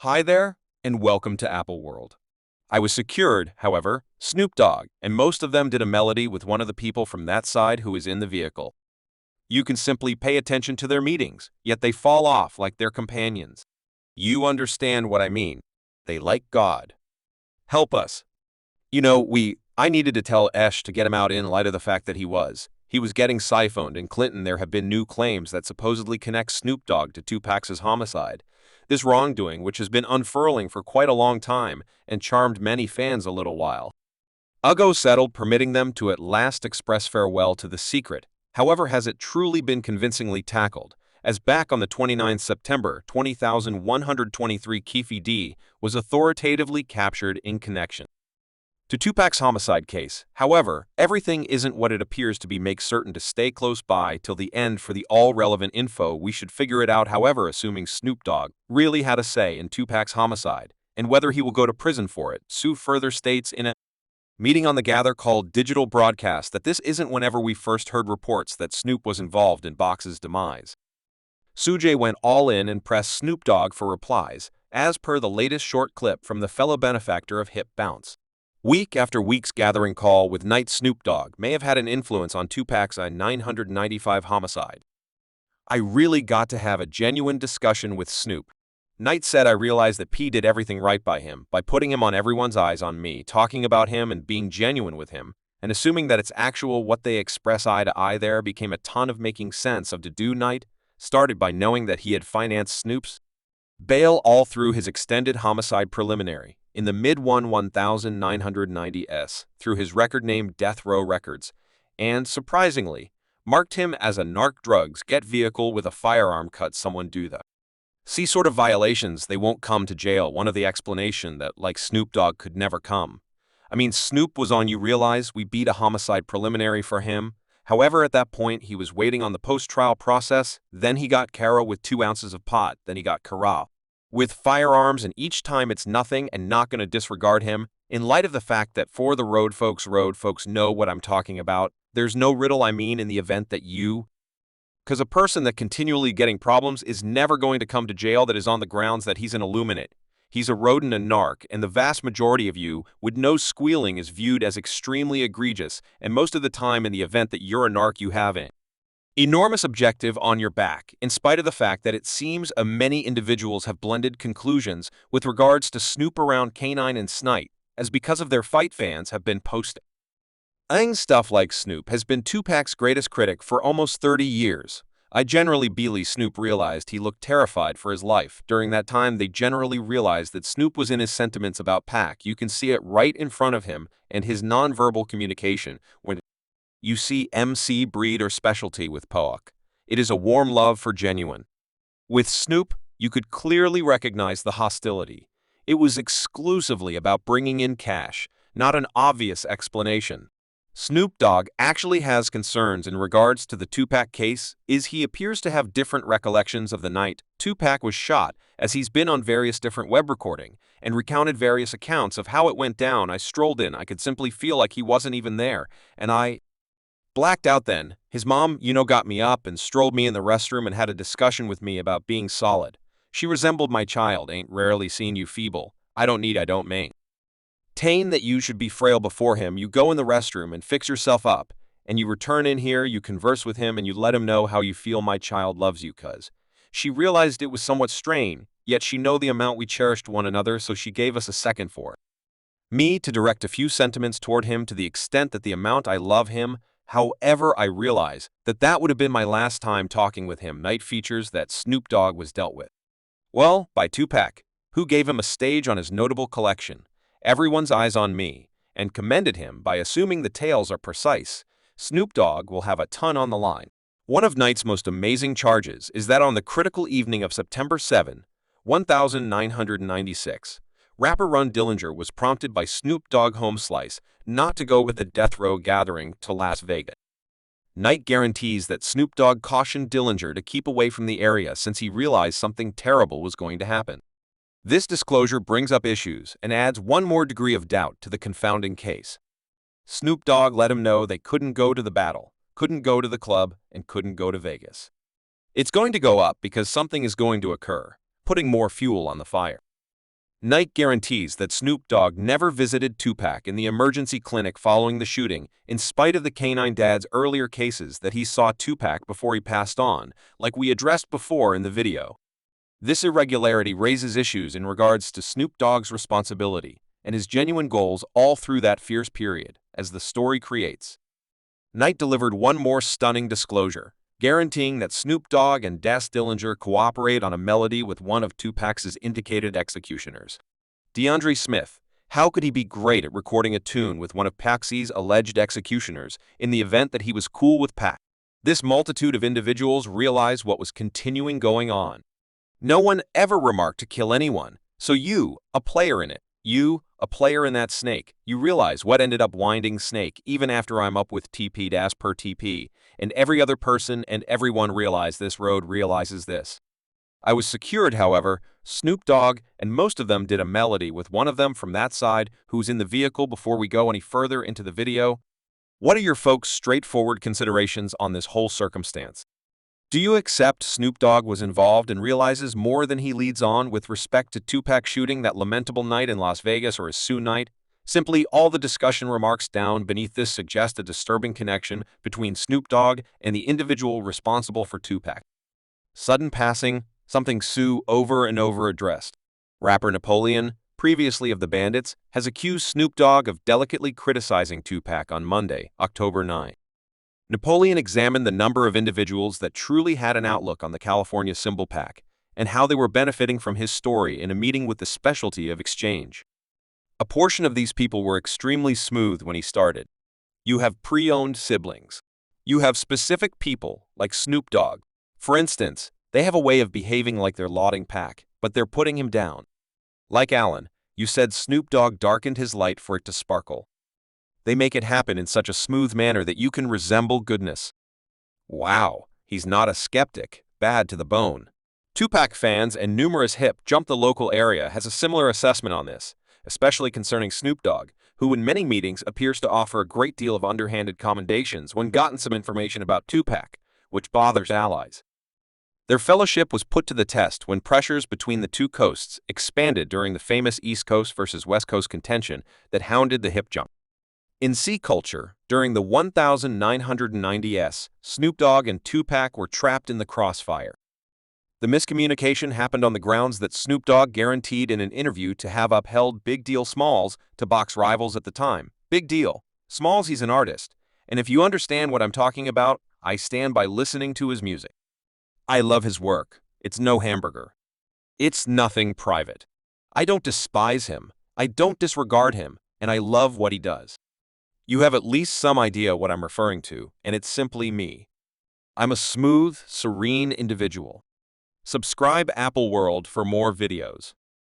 Hi there, and welcome to Apple World. I was secured, however, Snoop Dogg, and most of them did a melody with one of the people from that side who is in the vehicle. You can simply pay attention to their meetings, yet they fall off like their companions. You understand what I mean. They like God. Help us. I needed to tell Esh to get him out in light of the fact that he was getting siphoned. In Clinton there have been new claims that supposedly connect Snoop Dogg to Tupac's homicide. This wrongdoing, which has been unfurling for quite a long time and charmed many fans a little while. Ugo settled, permitting them to at last express farewell to the secret. However, has it truly been convincingly tackled, as back on the 29th September 20123 Keefe D was authoritatively captured in connection to Tupac's homicide case. However, everything isn't what it appears to be. Make certain to stay close by till the end for the all-relevant info. We should figure it out, however, assuming Snoop Dogg really had a say in Tupac's homicide, and whether he will go to prison for it. Sue further states in a meeting on the Gather called Digital Broadcast that this isn't whenever we first heard reports that Snoop was involved in Box's demise. Suje went all in and pressed Snoop Dogg for replies, as per the latest short clip from the fellow benefactor of Hip Bounce. Week after week's gathering call with Night Snoop Dogg may have had an influence on Tupac's 995 homicide. I really got to have a genuine discussion with Snoop. Knight said, I realized that P did everything right by him, by putting him on everyone's eyes on me, talking about him and being genuine with him, and assuming that it's actual what they express eye to eye there became a ton of making sense of to do. Knight started by knowing that he had financed Snoop's bail all through his extended homicide preliminary in the mid-1990s through his record named Death Row Records, and, surprisingly, marked him as a narc drugs get vehicle with a firearm cut someone do the see sort of violations. They won't come to jail. One of the explanation that, like, Snoop Dogg could never come. I mean, Snoop was on. You realize we beat a homicide preliminary for him. However, at that point, he was waiting on the post-trial process. Then he got Cara with 2 ounces of pot. Then he got Cara with firearms, and each time it's nothing and not going to disregard him. In light of the fact that for the road folks know what I'm talking about, there's no riddle. I mean, in the event that because a person that continually getting problems is never going to come to jail. That is on the grounds that he's an illuminate. He's a rodent and narc, and the vast majority of you would know squealing is viewed as extremely egregious, and most of the time in the event that you're a narc you have an enormous objective on your back, in spite of the fact that it seems many individuals have blended conclusions with regards to Snoop around K9 and Snight, as because of their fight fans have been posting stuff like Snoop has been Tupac's greatest critic for almost 30 years. I generally believe Snoop realized he looked terrified for his life. During that time, they generally realized that Snoop was in his sentiments about Pac. You can see it right in front of him and his nonverbal communication when you see MC breed or specialty with Pac. It is a warm love for genuine. With Snoop, you could clearly recognize the hostility. It was exclusively about bringing in cash, not an obvious explanation. Snoop Dogg actually has concerns in regards to the Tupac case, he appears to have different recollections of the night Tupac was shot, as he's been on various different web recording and recounted various accounts of how it went down. I strolled in, I could simply feel like he wasn't even there, and I blacked out then. His mom, got me up and strolled me in the restroom and had a discussion with me about being solid. She resembled my child. Ain't rarely seen you feeble. I don't maintain that you should be frail before him. You go in the restroom and fix yourself up, and you return in here, you converse with him, and you let him know how you feel. My child loves you. Cuz she realized it was somewhat strained, yet she know the amount we cherished one another, so she gave us a second for me to direct a few sentiments toward him to the extent that the amount I love him. However, I realize that that would have been my last time talking with him. Night features that Snoop Dogg was dealt with well by Tupac, who gave him a stage on his notable collection, Everyone's Eyes on Me, and commended him by assuming the tales are precise. Snoop Dogg will have a ton on the line. One of Knight's most amazing charges is that on the critical evening of September 7, 1996, rapper Run Dillinger was prompted by Snoop Dogg home slice not to go with the Death Row gathering to Las Vegas. Knight guarantees that Snoop Dogg cautioned Dillinger to keep away from the area since he realized something terrible was going to happen. This disclosure brings up issues and adds one more degree of doubt to the confounding case. Snoop Dogg let him know they couldn't go to the battle, couldn't go to the club, and couldn't go to Vegas. It's going to go up because something is going to occur, putting more fuel on the fire. Knight guarantees that Snoop Dogg never visited Tupac in the emergency clinic following the shooting, in spite of the Canine Dad's earlier cases that he saw Tupac before he passed on, like we addressed before in the video. This irregularity raises issues in regards to Snoop Dogg's responsibility and his genuine goals all through that fierce period, as the story creates. Knight delivered one more stunning disclosure, guaranteeing that Snoop Dogg and Das Dillinger cooperate on a melody with one of Tupac's indicated executioners. DeAndre Smith, how could he be great at recording a tune with one of Pac's alleged executioners in the event that he was cool with Pac? This multitude of individuals realized what was continuing going on. No one ever remarked to kill anyone, so you, a player in it, you, a player in that snake, you realize what ended up winding snake even after I'm up with TP das per TP, and every other person and everyone realized this road realizes this. I was secured, however. Snoop Dogg and most of them did a melody with one of them from that side who's in the vehicle. Before we go any further into the video, what are your folks' straightforward considerations on this whole circumstance? Do you accept Snoop Dogg was involved and realizes more than he leads on with respect to Tupac shooting that lamentable night in Las Vegas, or his soon night? Simply, all the discussion remarks down beneath this suggest a disturbing connection between Snoop Dogg and the individual responsible for Tupac. Sudden passing, something Sue over and over addressed. Rapper Napoleon, previously of the Bandits, has accused Snoop Dogg of delicately criticizing Tupac on Monday, October 9. Napoleon examined the number of individuals that truly had an outlook on the California symbol Pac and how they were benefiting from his story in a meeting with the specialty of exchange. A portion of these people were extremely smooth when he started. You have pre-owned siblings. You have specific people, like Snoop Dogg. For instance, they have a way of behaving like they're lauding Pac, but they're putting him down. Like Alan, you said Snoop Dogg darkened his light for it to sparkle. They make it happen in such a smooth manner that you can resemble goodness. Wow, he's not a skeptic, bad to the bone. Tupac fans and numerous hip jump the local area has a similar assessment on this, especially concerning Snoop Dogg, who in many meetings appears to offer a great deal of underhanded commendations when gotten some information about Tupac, which bothers allies. Their fellowship was put to the test when pressures between the two coasts expanded during the famous East Coast versus West Coast contention that hounded the hip jump. In C culture, during the 1990s, Snoop Dogg and Tupac were trapped in the crossfire. The miscommunication happened on the grounds that Snoop Dogg guaranteed in an interview to have upheld Big Deal Smalls to box rivals at the time. Big Deal. Smalls, he's an artist, and if you understand what I'm talking about, I stand by listening to his music. I love his work. It's no hamburger. It's nothing private. I don't despise him. I don't disregard him, and I love what he does. You have at least some idea what I'm referring to, and it's simply me. I'm a smooth, serene individual. Subscribe Apple World for more videos.